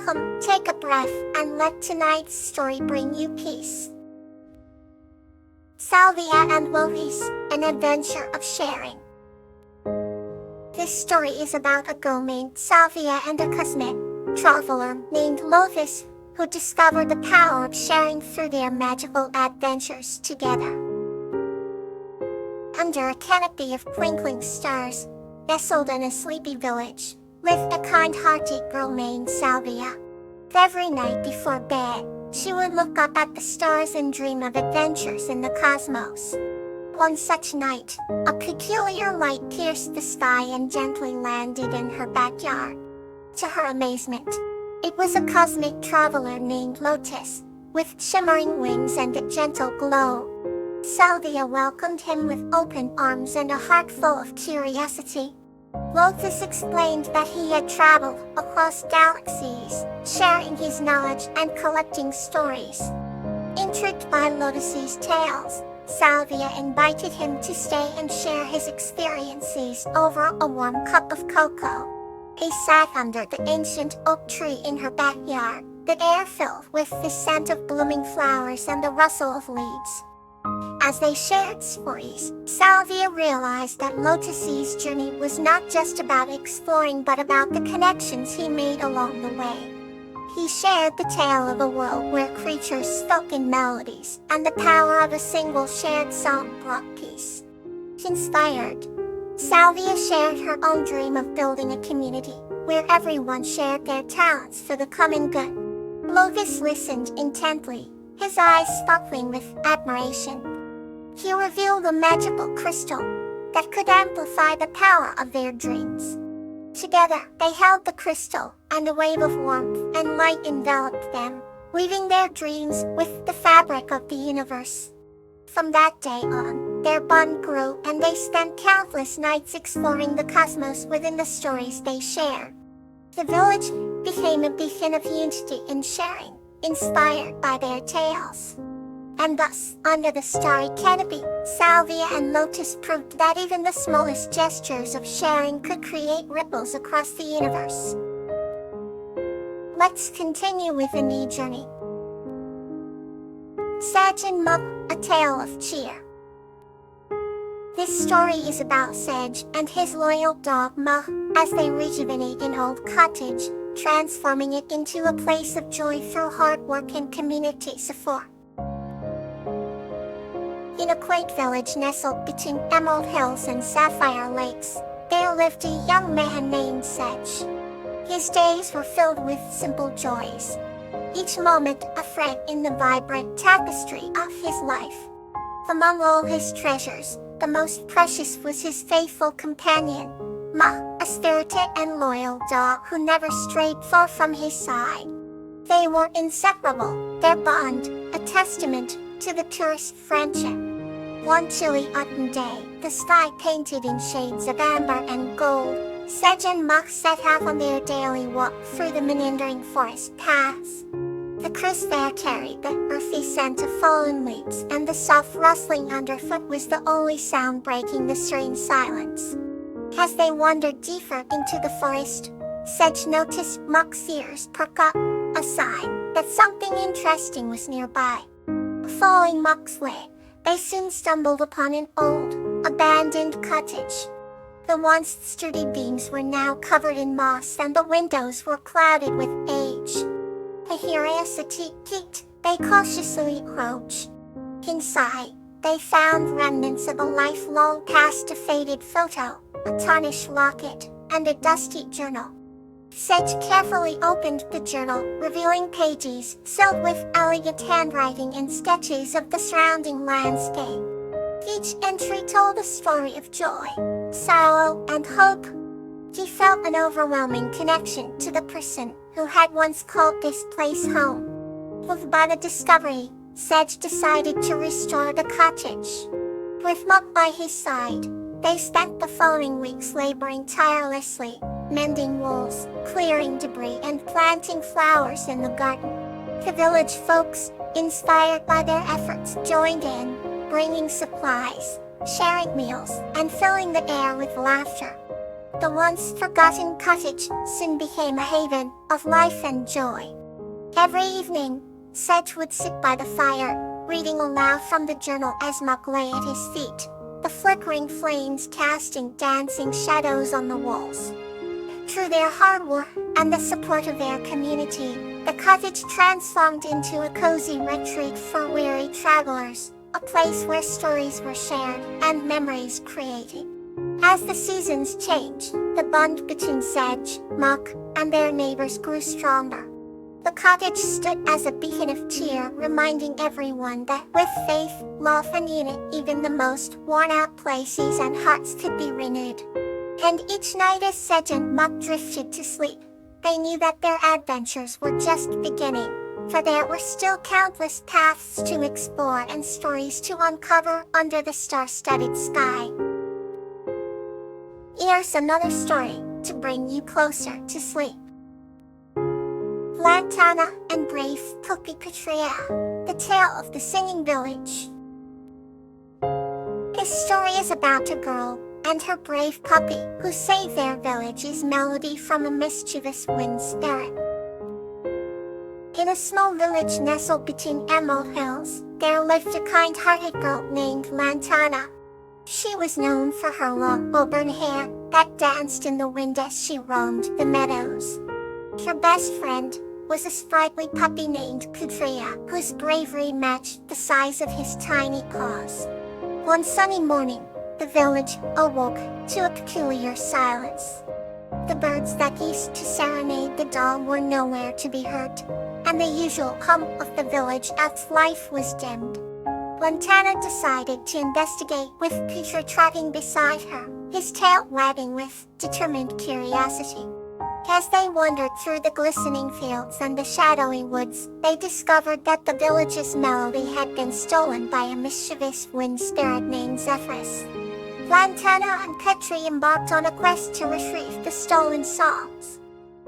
Welcome, take a breath, and let tonight's story bring you peace. Salvia and Lotus, an adventure of sharing. This story is about a girl named Salvia and a cosmic traveler named Lotus, who discovered the power of sharing through their magical adventures together. Under a canopy of twinkling stars, nestled in a sleepy village, lived a kind-hearted girl named Salvia. Every night before bed, she would look up at the stars and dream of adventures in the cosmos. One such night, a peculiar light pierced the sky and gently landed in her backyard. To her amazement, it was a cosmic traveler named Lotus, with shimmering wings and a gentle glow. Salvia welcomed him with open arms and a heart full of curiosity. Lotus explained that he had traveled across galaxies, sharing his knowledge and collecting stories. Intrigued by Lotus's tales, Salvia invited him to stay and share his experiences over a warm cup of cocoa. He sat under the ancient oak tree in her backyard, the air filled with the scent of blooming flowers and the rustle of leaves. As they shared stories, Salvia realized that Lotus's journey was not just about exploring but about the connections he made along the way. He shared the tale of a world where creatures spoke in melodies, and the power of a single shared song brought peace. Inspired, Salvia shared her own dream of building a community where everyone shared their talents for the common good. Lotus listened intently, his eyes sparkling with admiration. He revealed a magical crystal that could amplify the power of their dreams. Together, they held the crystal, and a wave of warmth and light enveloped them, weaving their dreams with the fabric of the universe. From that day on, their bond grew, and they spent countless nights exploring the cosmos within the stories they shared. The village became a beacon of unity and sharing, inspired by their tales. And thus, under the starry canopy, Salvia and Lotus proved that even the smallest gestures of sharing could create ripples across the universe. Let's continue with a new journey. Sedge and Muck, a tale of cheer. This story is about Sedge and his loyal dog Muck as they rejuvenate an old cottage, transforming it into a place of joy through hard work and community support. In a quaint village nestled between emerald hills and sapphire lakes, there lived a young man named Sedge. His days were filled with simple joys, each moment a thread in the vibrant tapestry of his life. Among all his treasures, the most precious was his faithful companion, Muck, a spirited and loyal dog who never strayed far from his side. They were inseparable, their bond a testament to the purest friendship. One chilly autumn day, the sky painted in shades of amber and gold, Sedge and Muck set out on their daily walk through the meandering forest paths. The crisp air carried the earthy scent of fallen leaves, and the soft rustling underfoot was the only sound breaking the serene silence. As they wandered deeper into the forest, Sedge noticed Muck's ears perk up, a sign that something interesting was nearby. Following Muck's way, they soon stumbled upon an old, abandoned cottage. The once sturdy beams were now covered in moss and the windows were clouded with age. A curiosity piqued, they cautiously approached. Inside, they found remnants of a lifelong past, a faded photo, a tarnished locket, and a dusty journal. Sedge carefully opened the journal, revealing pages filled with elegant handwriting and sketches of the surrounding landscape. Each entry told a story of joy, sorrow, and hope. He felt an overwhelming connection to the person who had once called this place home. Moved by the discovery, Sedge decided to restore the cottage. With Muck by his side, they spent the following weeks laboring tirelessly, mending walls, clearing debris, and planting flowers in the garden. The village folks, inspired by their efforts, joined in, bringing supplies, sharing meals, and filling the air with laughter. The once forgotten cottage soon became a haven of life and joy. Every evening, Sedge would sit by the fire, reading aloud from the journal as Muck lay at his feet, the flickering flames casting dancing shadows on the walls. Through their hard work and the support of their community, the cottage transformed into a cozy retreat for weary travelers, a place where stories were shared and memories created. As the seasons changed, the bond between Sedge, Muck, and their neighbors grew stronger. The cottage stood as a beacon of cheer, reminding everyone that with faith, love, and unity, even the most worn-out places and hearts could be renewed. And each night as Sedge and Muck drifted to sleep, they knew that their adventures were just beginning, for there were still countless paths to explore and stories to uncover under the star-studded sky. Here's another story to bring you closer to sleep. Lantana and Brave Puppy Petrea, the tale of the singing village. This story is about a girl and her brave puppy who saved their village's melody from a mischievous wind spirit. In a small village nestled between emerald hills, there lived a kind-hearted girl named Lantana. She was known for her long auburn hair that danced in the wind as she roamed the meadows. Her best friend was a sprightly puppy named Petrea, whose bravery matched the size of his tiny paws. One sunny morning, the village awoke to a peculiar silence. The birds that used to serenade the dawn were nowhere to be heard, and the usual hum of the village elf's life was dimmed. Lantana decided to investigate, with Peter trotting beside her, his tail wagging with determined curiosity. As they wandered through the glistening fields and the shadowy woods, they discovered that the village's melody had been stolen by a mischievous wind spirit named Zephyrus. Lantana and Petrie embarked on a quest to retrieve the stolen songs.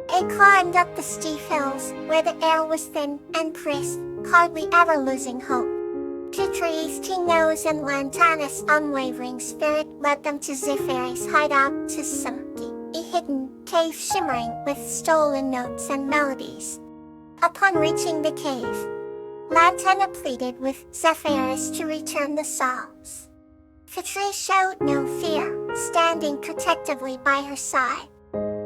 They climbed up the steep hills, where the air was thin and crisp, hardly ever losing hope. Petrie's keen nose and Lantana's unwavering spirit led them to Zephyrus' hideout, to Sumki, a hidden cave shimmering with stolen notes and melodies. Upon reaching the cave, Lantana pleaded with Zephyrus to return the songs. Petrie showed no fear, standing protectively by her side.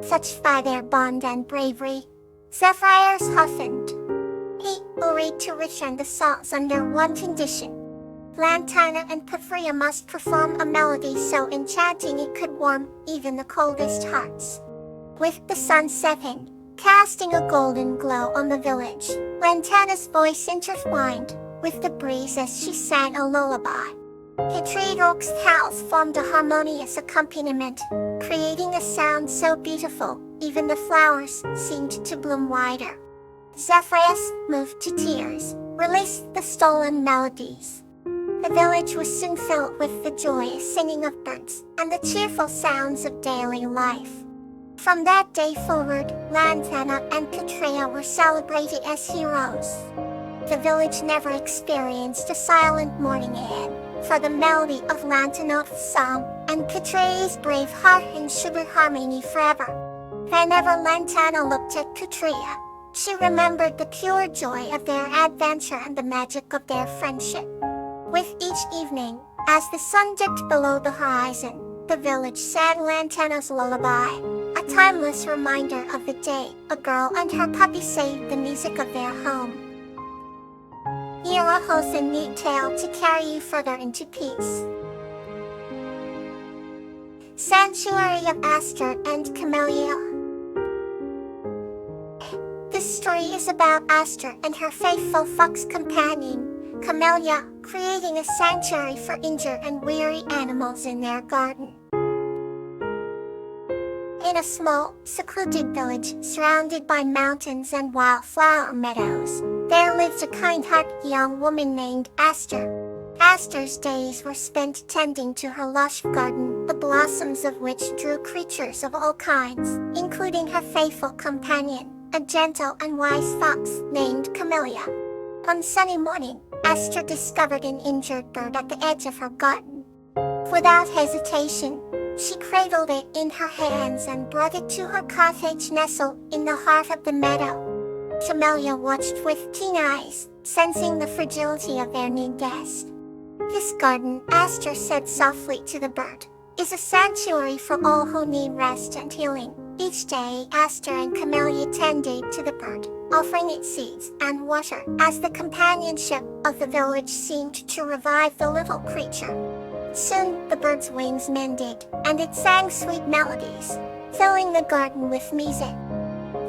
Touched by their bond and bravery, Zephyrus huffed. He agreed to return the songs under one condition. Lantana and Petrea must perform a melody so enchanting it could warm even the coldest hearts. With the sun setting, casting a golden glow on the village, Lantana's voice intertwined with the breeze as she sang a lullaby. Petrie's howls formed a harmonious accompaniment, creating a sound so beautiful, even the flowers seemed to bloom wider. Zephyrus, moved to tears, released the stolen melodies. The village was soon filled with the joyous singing of birds and the cheerful sounds of daily life. From that day forward, Lantana and Petrea were celebrated as heroes. The village never experienced a silent morning again, for the melody of Lantana's song and Petrea's brave heart ensured harmony forever. Whenever Lantana looked at Petrea, she remembered the pure joy of their adventure and the magic of their friendship. With each evening, as the sun dipped below the horizon, the village sang Lantana's lullaby, a timeless reminder of the day a girl and her puppy saved the music of their home. Here holds a neat tale to carry you further into peace. Sanctuary of Aster and Camellia. This story is about Aster and her faithful fox companion, Camellia, creating a sanctuary for injured and weary animals in their garden. In a small, secluded village surrounded by mountains and wildflower meadows, there lived a kind-hearted young woman named Aster. Aster's days were spent tending to her lush garden, the blossoms of which drew creatures of all kinds, including her faithful companion, a gentle and wise fox named Camellia. One sunny morning, Aster discovered an injured bird at the edge of her garden. Without hesitation, She cradled it in her hands and brought it to her cottage nestled in the heart of the meadow. Camellia watched with keen eyes, sensing the fragility of their new guest. "This garden," Aster said softly to the bird, "is a sanctuary for all who need rest and healing." Each day, Aster and Camellia tended to the bird, offering it seeds and water, as the companionship of the village seemed to revive the little creature. Soon, the bird's wings mended, and it sang sweet melodies, filling the garden with music.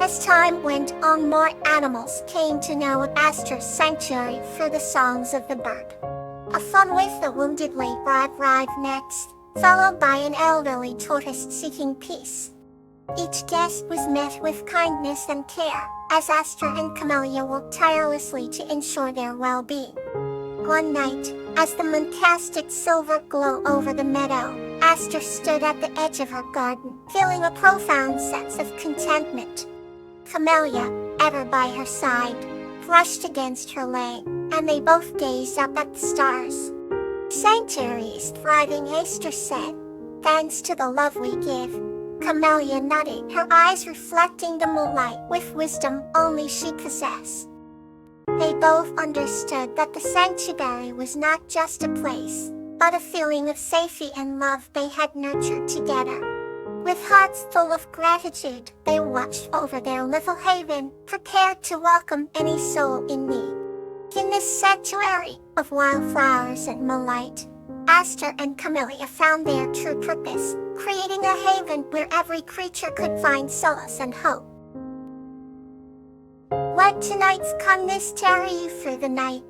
As time went on, more animals came to know Aster's sanctuary through the songs of the bird. A fawn with a wounded leg arrived next, followed by an elderly tortoise seeking peace. Each guest was met with kindness and care, as Aster and Camellia worked tirelessly to ensure their well-being. One night, as the moon cast its silver glow over the meadow, Aster stood at the edge of her garden, feeling a profound sense of contentment. Camellia, ever by her side, brushed against her leg, and they both gazed up at the stars. "Sanctuary is thriving," Aster said. "Thanks to the love we give." Camellia nodded, her eyes reflecting the moonlight with wisdom only she possessed. They both understood that the sanctuary was not just a place, but a feeling of safety and love they had nurtured together. With hearts full of gratitude, they watched over their little haven, prepared to welcome any soul in need. In this sanctuary of wildflowers and moonlight, Aster and Camellia found their true purpose, creating a haven where every creature could find solace and hope. Let tonight's calmness carry you through the night,